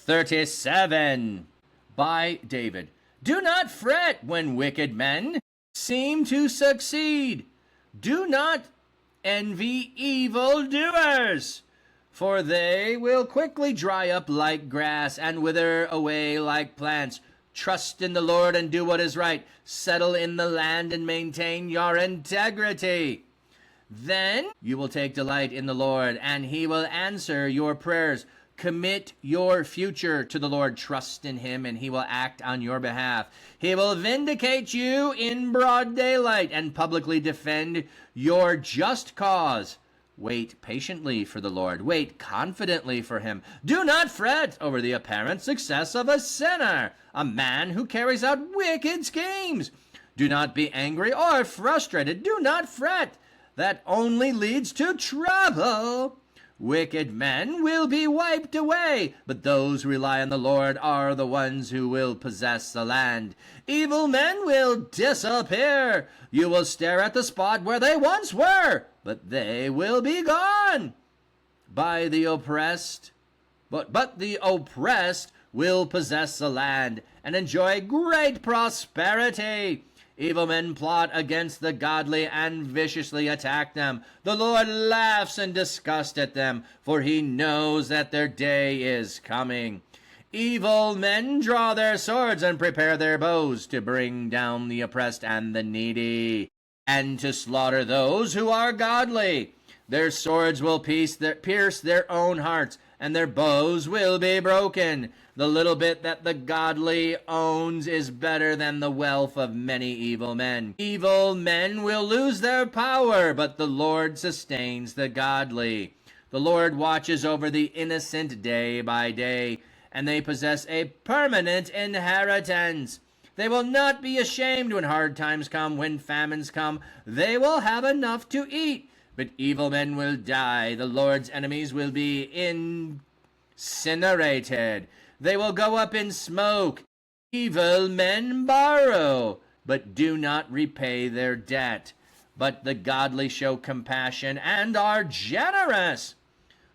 37 by David. Do not fret when wicked men seem to succeed. Do not envy evildoers, for they will quickly dry up like grass and wither away like plants. Trust in the Lord and do what is right. Settle in the land and maintain your integrity. Then you will take delight in the Lord, and he will answer your prayers. Commit your future to the Lord. Trust in him, and he will act on your behalf. He will vindicate you in broad daylight and publicly defend your just cause. Wait patiently for the Lord. Wait confidently for him. Do not fret over the apparent success of a sinner, a man who carries out wicked schemes. Do not be angry or frustrated. Do not fret. That only leads to trouble. Wicked men will be wiped away, but those who rely on the Lord are the ones who will possess the land. Evil men will disappear. You will stare at the spot where they once were, but they will be gone. But the oppressed will possess the land and enjoy great prosperity. Evil men plot against the godly and viciously attack them. The Lord laughs in disgust at them, for he knows that their day is coming. Evil men draw their swords and prepare their bows to bring down the oppressed and the needy, and to slaughter those who are godly. Their swords will pierce their own hearts, and their bows will be broken. The little bit that the godly owns is better than the wealth of many evil men. Evil men will lose their power, but the Lord sustains the godly. The Lord watches over the innocent day by day, and they possess a permanent inheritance. They will not be ashamed when hard times come, when famines come. They will have enough to eat. But evil men will die. The Lord's enemies will be incinerated. They will go up in smoke. Evil men borrow, but do not repay their debt. But the godly show compassion and are generous.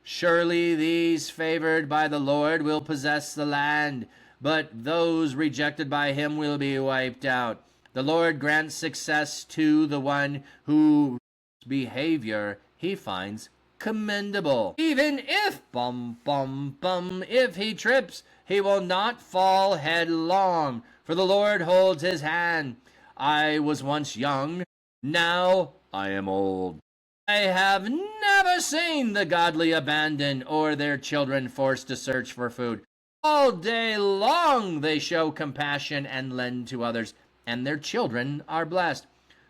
Surely these favored by the Lord will possess the land, but those rejected by him will be wiped out. The Lord grants success to the one whose behavior he finds commendable. Even if if he trips, he will not fall headlong, for the Lord holds his hand. I was once young, now I am old. I have never seen the godly abandoned or their children forced to search for food. All day long they show compassion and lend to others, and their children are blessed.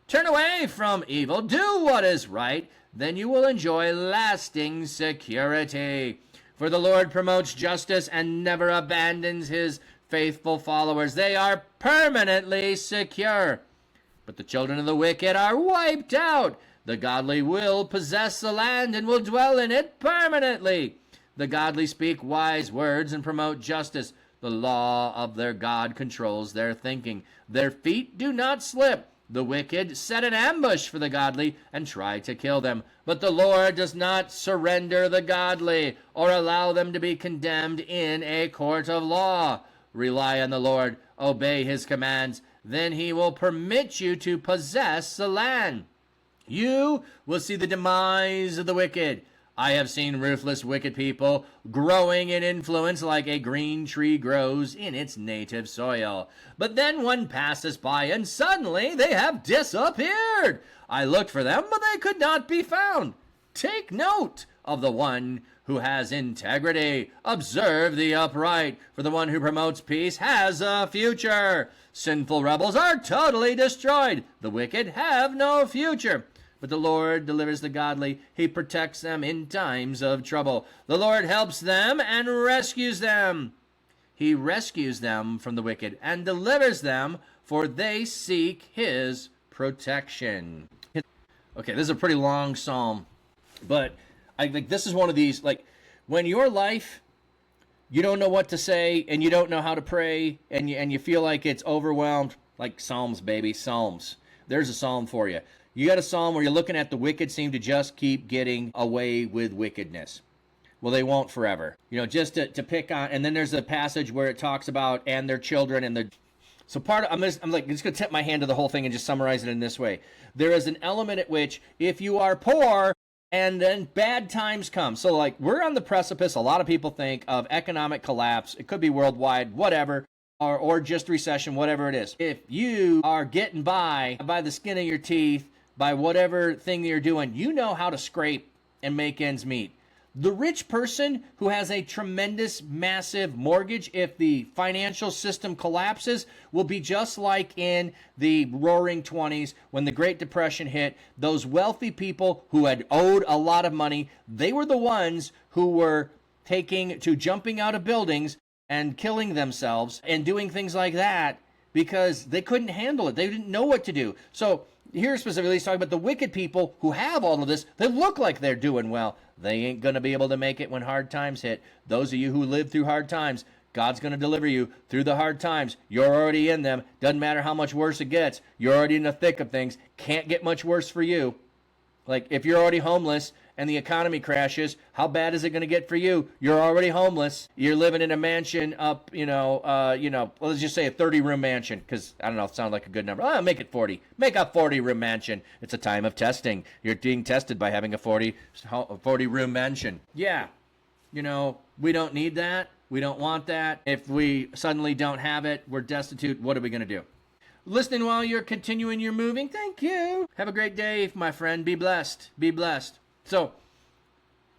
Turn away from evil, do what is right, then you will enjoy lasting security. For the Lord promotes justice and never abandons his faithful followers. They are permanently secure. But the children of the wicked are wiped out. The godly will possess the land and will dwell in it permanently. The godly speak wise words and promote justice. The law of their God controls their thinking. Their feet do not slip. The wicked set an ambush for the godly and try to kill them. But the Lord does not surrender the godly or allow them to be condemned in a court of law. Rely on the Lord, obey his commands, then he will permit you to possess the land. You will see the demise of the wicked. I have seen ruthless wicked people growing in influence like a green tree grows in its native soil. But then one passes by and suddenly they have disappeared. I looked for them, but they could not be found. Take note of the one who has integrity. Observe the upright, for the one who promotes peace has a future. Sinful rebels are totally destroyed. The wicked have no future. But the Lord delivers the godly. He protects them in times of trouble. The Lord helps them and rescues them. He rescues them from the wicked and delivers them, for they seek his protection. Okay, this is a pretty long psalm, but I think this is one of these, like, when your life, you don't know what to say and you don't know how to pray and you feel like it's overwhelmed, like Psalms, baby, Psalms. There's a psalm for you. You got a psalm where you're looking at the wicked seem to just keep getting away with wickedness. Well, they won't forever. Just to pick on, and then there's a passage where it talks about and their children and the. So part of, I'm just going to tip my hand to the whole thing and just summarize it in this way. There is an element at which if you are poor and then bad times come. So like we're on the precipice, a lot of people think, of economic collapse. It could be worldwide, whatever, or just recession, whatever it is. If you are getting by the skin of your teeth, by whatever thing you're doing, you know how to scrape and make ends meet. The rich person who has a tremendous, massive mortgage, if the financial system collapses, will be just like in the roaring 20s when the Great Depression hit. Those wealthy people who had owed a lot of money, they were the ones who were taking to jumping out of buildings and killing themselves and doing things like that because they couldn't handle it. They didn't know what to do. So here specifically, he's talking about the wicked people who have all of this. They look like they're doing well. They ain't going to be able to make it when hard times hit. Those of you who live through hard times, God's going to deliver you through the hard times. You're already in them. Doesn't matter how much worse it gets. You're already in the thick of things. Can't get much worse for you. Like if you're already homeless and the economy crashes, how bad is it going to get for you? You're already homeless. You're living in a mansion up, let's just say a 30-room mansion, because I don't know, it sounds like a good number. Make it 40. Make a 40-room mansion. It's a time of testing. You're being tested by having a 40-room mansion. Yeah, we don't need that. We don't want that. If we suddenly don't have it, we're destitute. What are we going to do? Listening while you're continuing your moving. Thank you. Have a great day, my friend. Be blessed. Be blessed. So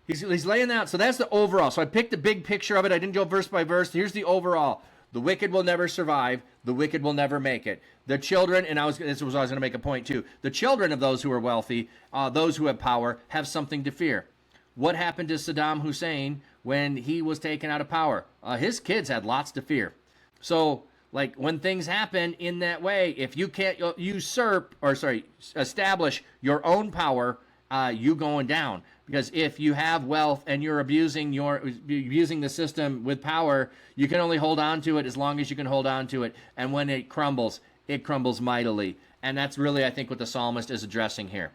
he's laying that out. So that's the overall. So I picked the big picture of it. I didn't go verse by verse. Here's the overall. The wicked will never survive. The wicked will never make it. The children, and this was I was going to make a point too. The children of those who are wealthy, those who have power, have something to fear. What happened to Saddam Hussein when he was taken out of power? His kids had lots to fear. So like when things happen in that way, if you can't establish your own power, you going down. Because if you have wealth and you're abusing the system with power, you can only hold on to it as long as you can hold on to it. And when it crumbles mightily. And that's really, I think, what the psalmist is addressing here.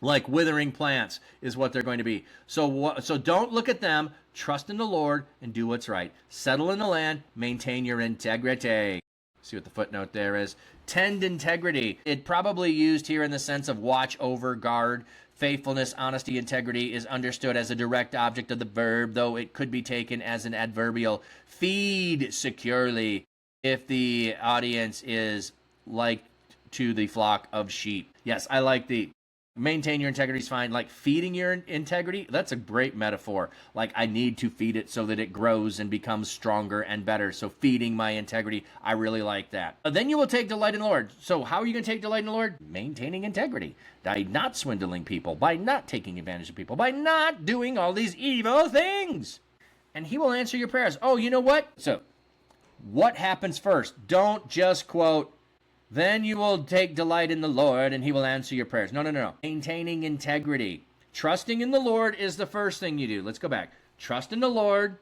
Like withering plants is what they're going to be. So don't look at them. Trust in the Lord and do what's right. Settle in the land. Maintain your integrity. See what the footnote there is. Tend integrity. It probably used here in the sense of watch over, guard. Faithfulness, honesty, integrity is understood as a direct object of the verb, though it could be taken as an adverbial. Feed securely if the audience is like to the flock of sheep. Yes, I like the maintain your integrity is fine. Like feeding your integrity, that's a great metaphor. Like I need to feed it so that it grows and becomes stronger and better. So feeding my integrity, I really like that. Then you will take delight in the Lord. So how are you going to take delight in the Lord? Maintaining integrity. By not swindling people, by not taking advantage of people, by not doing all these evil things. And he will answer your prayers. Oh, you know what? So what happens first? Don't just quote, then you will take delight in the Lord and he will answer your prayers. No. Maintaining integrity. Trusting in the Lord is the first thing you do. Let's go back. Trust in the Lord,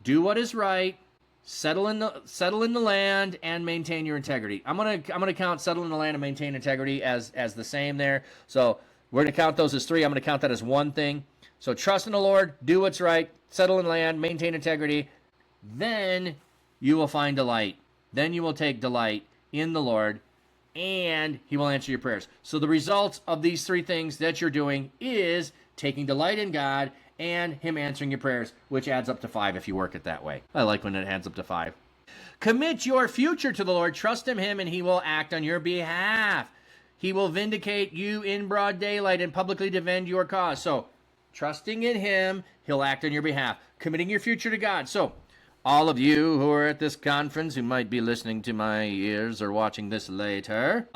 do what is right, settle in the land, and maintain your integrity. I'm gonna count settle in the land and maintain integrity as the same there. So we're gonna count those as three. I'm gonna count that as one thing. So trust in the Lord, do what's right, settle in the land, maintain integrity. Then you will find delight. Then you will take delight in the Lord, and he will answer your prayers. So the results of these three things that you're doing is taking delight in God and him answering your prayers, which adds up to 5 if you work it that way. I like when it adds up to 5. Commit your future to the Lord. Trust in him, and he will act on your behalf. He will vindicate you in broad daylight and publicly defend your cause. So trusting in him, he'll act on your behalf. Committing your future to God. So all of you who are at this conference, who might be listening to my ears or watching this later,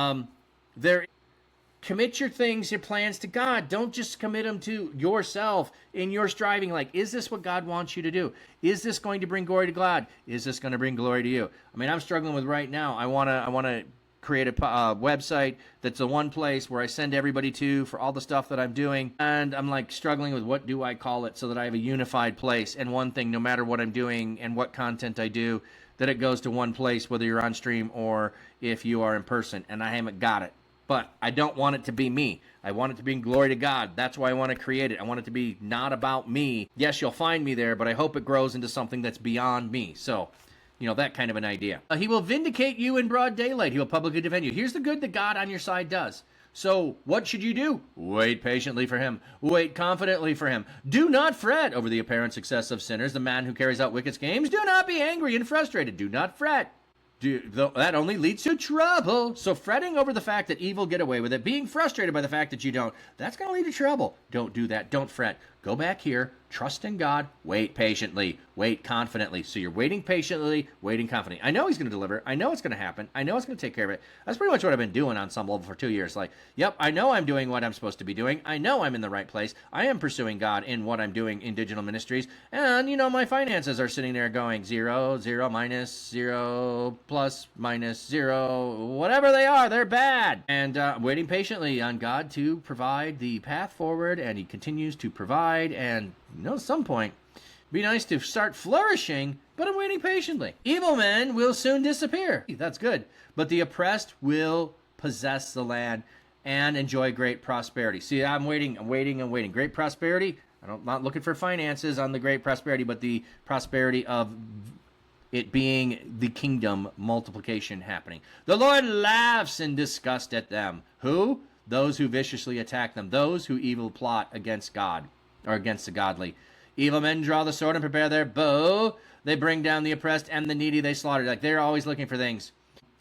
commit your things, your plans to God. Don't just commit them to yourself in your striving. Like, is this what God wants you to do? Is this going to bring glory to God? Is this going to bring glory to you? I mean, I'm struggling with right now. I want to create a website that's the one place where I send everybody to for all the stuff that I'm doing. And I'm like struggling with what do I call it so that I have a unified place and one thing, no matter what I'm doing and what content I do, that it goes to one place, whether you're on stream or if you are in person. And I haven't got it. but I don't want it to be me. I want it to bring glory to God. That's why I want to create it. I want it to be not about me. Yes, you'll find me there, but I hope it grows into something that's beyond me. So, that kind of an idea. He will vindicate you in broad daylight. He will publicly defend you. Here's the good that God on your side does. So what should you do? Wait patiently for him. Wait confidently for him. Do not fret over the apparent success of sinners, the man who carries out wicked schemes. Do not be angry and frustrated. Do not fret. That only leads to trouble. So fretting over the fact that evil get away with it, being frustrated by the fact that you don't, that's going to lead to trouble. Don't do that. Don't fret. Go back here. Trust in God. Wait patiently. Wait confidently. So you're waiting patiently, waiting confidently. I know he's going to deliver. I know it's going to happen. I know it's going to take care of it. That's pretty much what I've been doing on some level for 2 years. Like, yep, I know I'm doing what I'm supposed to be doing. I know I'm in the right place. I am pursuing God in what I'm doing in digital ministries. And, my finances are sitting there going 0, 0, minus 0, plus, minus 0, whatever they are, they're bad. And waiting patiently on God to provide the path forward, and he continues to provide. And at some point, be nice to start flourishing, but I'm waiting patiently. Evil men will soon disappear. That's good. But the oppressed will possess the land and enjoy great prosperity. See, I'm waiting. Great prosperity. I'm not looking for finances on the great prosperity, but the prosperity of it being the kingdom multiplication happening. The Lord laughs in disgust at them. Who? Those who viciously attack them. Those who evil plot against God, or against the godly. Evil men draw the sword and prepare their bow. They bring down the oppressed and the needy they slaughter. Like, they're always looking for things.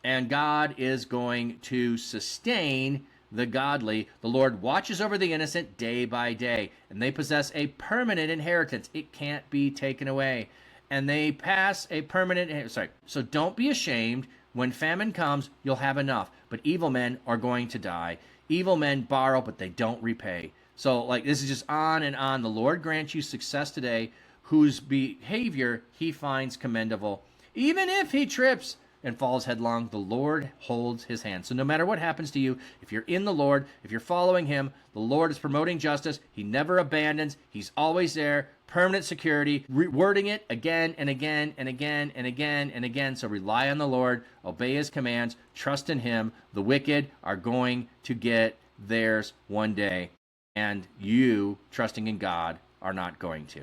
And God is going to sustain the godly. The Lord watches over the innocent day by day, and they possess a permanent inheritance. It can't be taken away. And they pass a permanent... So don't be ashamed. When famine comes, you'll have enough. But evil men are going to die. Evil men borrow, but they don't repay. So, this is just on and on. The Lord grants you success today, whose behavior he finds commendable. Even if he trips and falls headlong, the Lord holds his hand. So no matter what happens to you, if you're in the Lord, if you're following him, the Lord is promoting justice. He never abandons. He's always there. Permanent security, rewording it again and again and again and again and again. So rely on the Lord, obey his commands, trust in him. The wicked are going to get theirs one day, and you, trusting in God, are not going to.